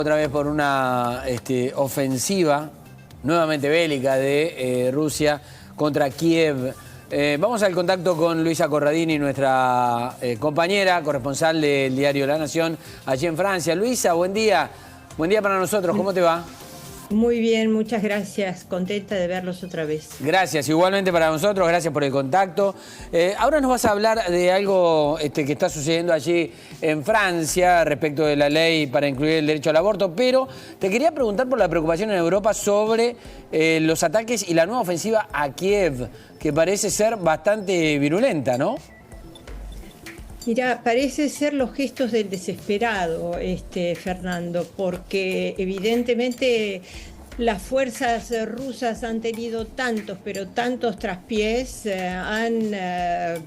Otra vez por una ofensiva nuevamente bélica de Rusia contra Kiev. Vamos al contacto con Luisa Corradini, nuestra compañera, corresponsal del diario La Nación, allí en Francia. Luisa, buen día. Buen día para nosotros. ¿Cómo te va? Muy bien, muchas gracias. Contenta de verlos otra vez. Gracias, igualmente para nosotros. Gracias por el contacto. Ahora nos vas a hablar de algo que está sucediendo allí en Francia respecto de la ley para incluir el derecho al aborto, pero te quería preguntar por la preocupación en Europa sobre los ataques y la nueva ofensiva a Kiev, que parece ser bastante virulenta, ¿no? Mira, parece ser los gestos del desesperado, Fernando, porque evidentemente las fuerzas rusas han tenido tantos, pero tantos traspiés, han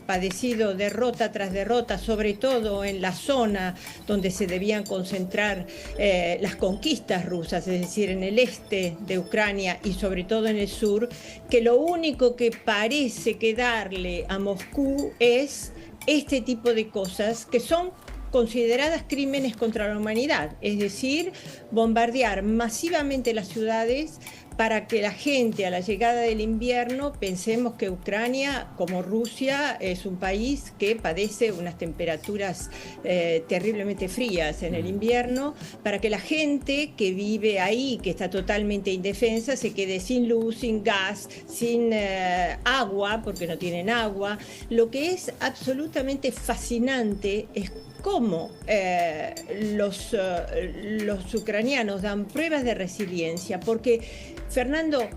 padecido derrota tras derrota, sobre todo en la zona donde se debían concentrar las conquistas rusas, es decir, en el este de Ucrania y sobre todo en el sur, que lo único que parece quedarle a Moscú es este tipo de cosas que son consideradas crímenes contra la humanidad, es decir, bombardear masivamente las ciudades para que la gente a la llegada del invierno pensemos que Ucrania, como Rusia, es un país que padece unas temperaturas terriblemente frías en el invierno, para que la gente que vive ahí, que está totalmente indefensa, se quede sin luz, sin gas, sin agua, porque no tienen agua. Lo que es absolutamente fascinante es cómo los ucranianos dan pruebas de resiliencia, porque, Fernando,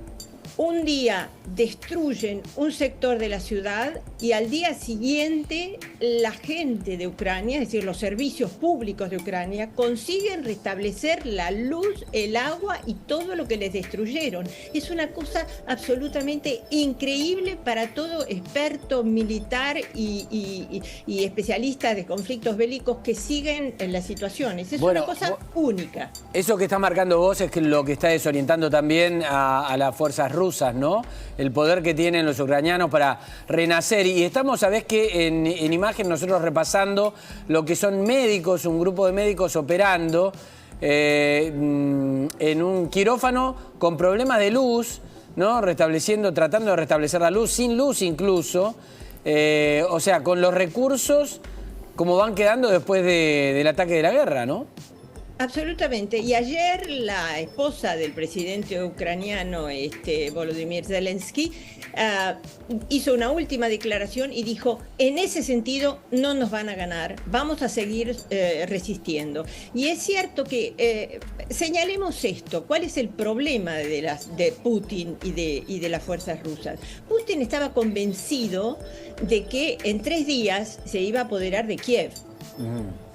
un día destruyen un sector de la ciudad y al día siguiente la gente de Ucrania, es decir, los servicios públicos de Ucrania, consiguen restablecer la luz, el agua y todo lo que les destruyeron. Es una cosa absolutamente increíble para todo experto militar y especialista de conflictos bélicos que siguen en las situaciones. Es una cosa única. Eso que está marcando vos es lo que está desorientando también a las fuerzas rusas, ¿no? El poder que tienen los ucranianos para renacer. Y estamos, ¿sabés qué? En imagen nosotros repasando lo que son médicos, un grupo de médicos operando en un quirófano con problemas de luz, ¿no? Tratando de restablecer la luz, sin luz incluso. O sea, con los recursos como van quedando después del ataque de la guerra, ¿no? Absolutamente. Y ayer la esposa del presidente ucraniano, Volodymyr Zelensky, hizo una última declaración y dijo: en ese sentido no nos van a ganar, vamos a seguir resistiendo. Y es cierto que señalemos esto: ¿cuál es el problema de Putin y de las fuerzas rusas? Putin estaba convencido de que en 3 días se iba a apoderar de Kiev.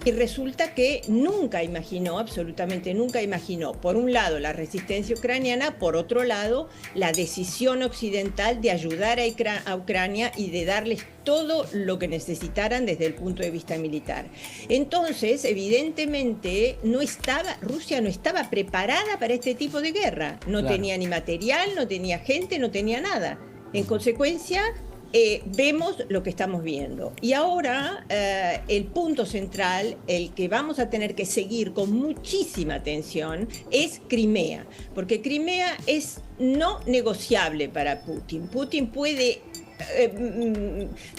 Y resulta que nunca imaginó, absolutamente nunca imaginó, por un lado, la resistencia ucraniana, por otro lado, la decisión occidental de ayudar a Ucrania y de darles todo lo que necesitaran desde el punto de vista militar. Entonces, evidentemente, Rusia no estaba preparada para este tipo de guerra. No tenía ni material, no tenía gente, no tenía nada. En consecuencia, vemos lo que estamos viendo. Y ahora el punto central, el que vamos a tener que seguir con muchísima atención, es Crimea, porque Crimea es no negociable para Putin. Putin puede,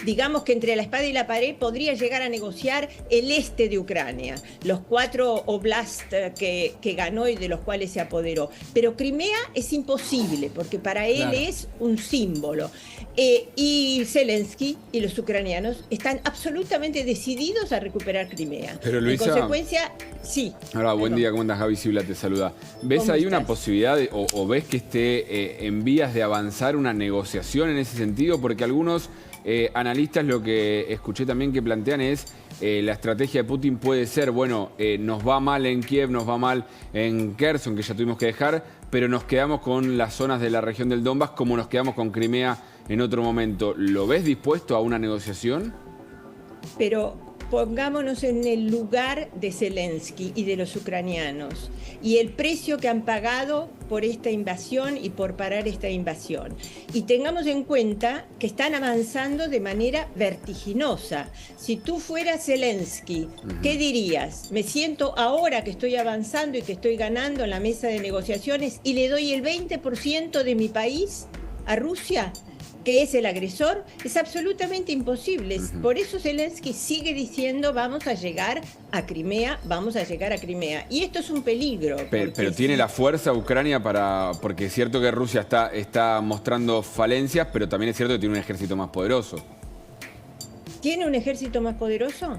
digamos que entre la espada y la pared, podría llegar a negociar el este de Ucrania, los 4 oblasts que ganó y de los cuales se apoderó. Pero Crimea es imposible, porque para él es un símbolo. Y Zelensky y los ucranianos están absolutamente decididos a recuperar Crimea. Pero, Luisa, en consecuencia, sí. Ahora, buen día, ¿cómo andas? Javi Sibla te saluda. ¿Ves ahí una posibilidad o ves que esté en vías de avanzar una negociación en ese sentido? Porque algunos analistas, lo que escuché también que plantean es la estrategia de Putin puede ser, bueno, nos va mal en Kiev, nos va mal en Kherson, que ya tuvimos que dejar, pero nos quedamos con las zonas de la región del Donbass como nos quedamos con Crimea en otro momento. ¿Lo ves dispuesto a una negociación? Pero pongámonos en el lugar de Zelensky y de los ucranianos y el precio que han pagado por esta invasión y por parar esta invasión. Y tengamos en cuenta que están avanzando de manera vertiginosa. Si tú fueras Zelensky, ¿qué dirías? Me siento ahora que estoy avanzando y que estoy ganando en la mesa de negociaciones y le doy el 20% de mi país a Rusia, que es el agresor. Es absolutamente imposible. Por eso Zelensky sigue diciendo vamos a llegar a Crimea, vamos a llegar a Crimea. Y esto es un peligro. Pero tiene la fuerza Ucrania para... Porque es cierto que Rusia está mostrando falencias, pero también es cierto que tiene un ejército más poderoso. ¿Tiene un ejército más poderoso?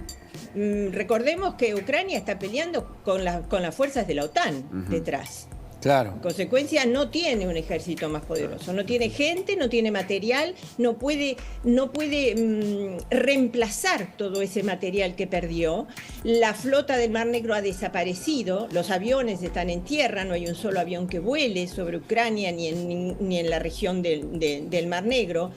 Recordemos que Ucrania está peleando con las fuerzas de la OTAN detrás. Claro. En consecuencia, no tiene un ejército más poderoso, no tiene gente, no tiene material, no puede reemplazar todo ese material que perdió. La flota del Mar Negro ha desaparecido, los aviones están en tierra, no hay un solo avión que vuele sobre Ucrania ni en la región del Mar Negro.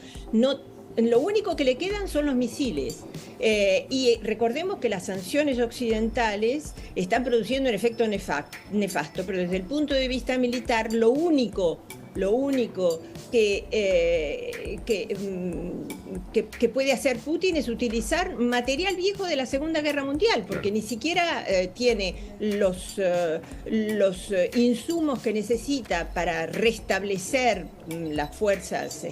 Lo único que le quedan son los misiles. Y recordemos que las sanciones occidentales están produciendo un efecto nefasto, pero desde el punto de vista militar, lo único que puede hacer Putin es utilizar material viejo de la Segunda Guerra Mundial, porque ni siquiera tiene los insumos que necesita para restablecer las fuerzas,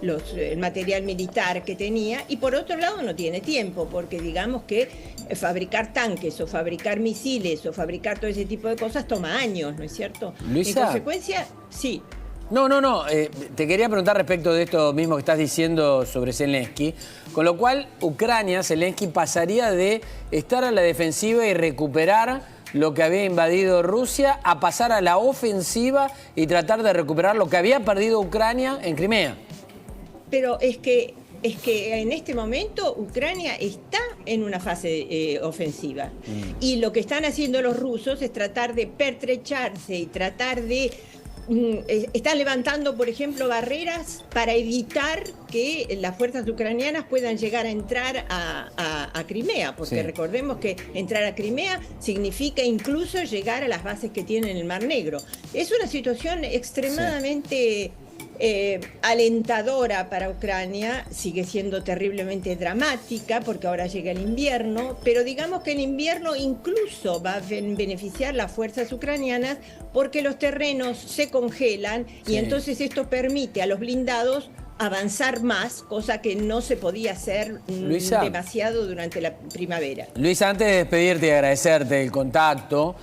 el material militar que tenía, y por otro lado no tiene tiempo, porque digamos que fabricar tanques o fabricar misiles o fabricar todo ese tipo de cosas toma años, ¿no es cierto? Luisa. En consecuencia, sí. No. Te quería preguntar respecto de esto mismo que estás diciendo sobre Zelensky, con lo cual Ucrania, Zelensky, pasaría de estar a la defensiva y recuperar lo que había invadido Rusia a pasar a la ofensiva y tratar de recuperar lo que había perdido Ucrania en Crimea. Pero es que en este momento Ucrania está en una fase ofensiva. Y lo que están haciendo los rusos es tratar de pertrecharse y tratar de... Están levantando, por ejemplo, barreras para evitar que las fuerzas ucranianas puedan llegar a entrar a Crimea, porque recordemos que entrar a Crimea significa incluso llegar a las bases que tienen en el Mar Negro. Es una situación extremadamente alentadora para Ucrania, sigue siendo terriblemente dramática porque ahora llega el invierno, pero digamos que el invierno incluso va a beneficiar las fuerzas ucranianas porque los terrenos se congelan y entonces esto permite a los blindados avanzar más, cosa que no se podía hacer demasiado durante la primavera. Luisa, antes de despedirte y agradecerte el contacto,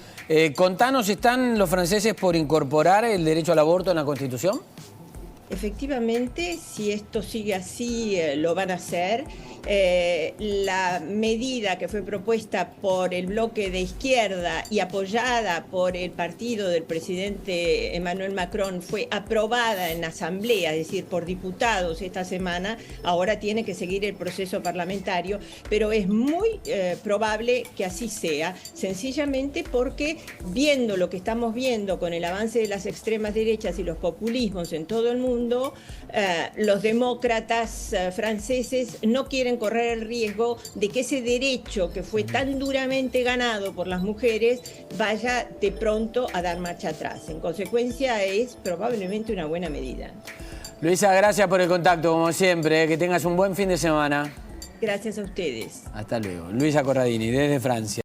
contanos, ¿están los franceses por incorporar el derecho al aborto en la Constitución? Efectivamente, si esto sigue así, lo van a hacer. La medida que fue propuesta por el bloque de izquierda y apoyada por el partido del presidente Emmanuel Macron fue aprobada en asamblea, es decir, por diputados esta semana. Ahora tiene que seguir el proceso parlamentario, pero es muy probable que así sea, sencillamente porque viendo lo que estamos viendo con el avance de las extremas derechas y los populismos en todo el mundo, los demócratas franceses no quieren correr el riesgo de que ese derecho que fue tan duramente ganado por las mujeres vaya de pronto a dar marcha atrás. En consecuencia, es probablemente una buena medida. Luisa, gracias por el contacto, como siempre. Que tengas un buen fin de semana. Gracias a ustedes. Hasta luego. Luisa Corradini, desde Francia.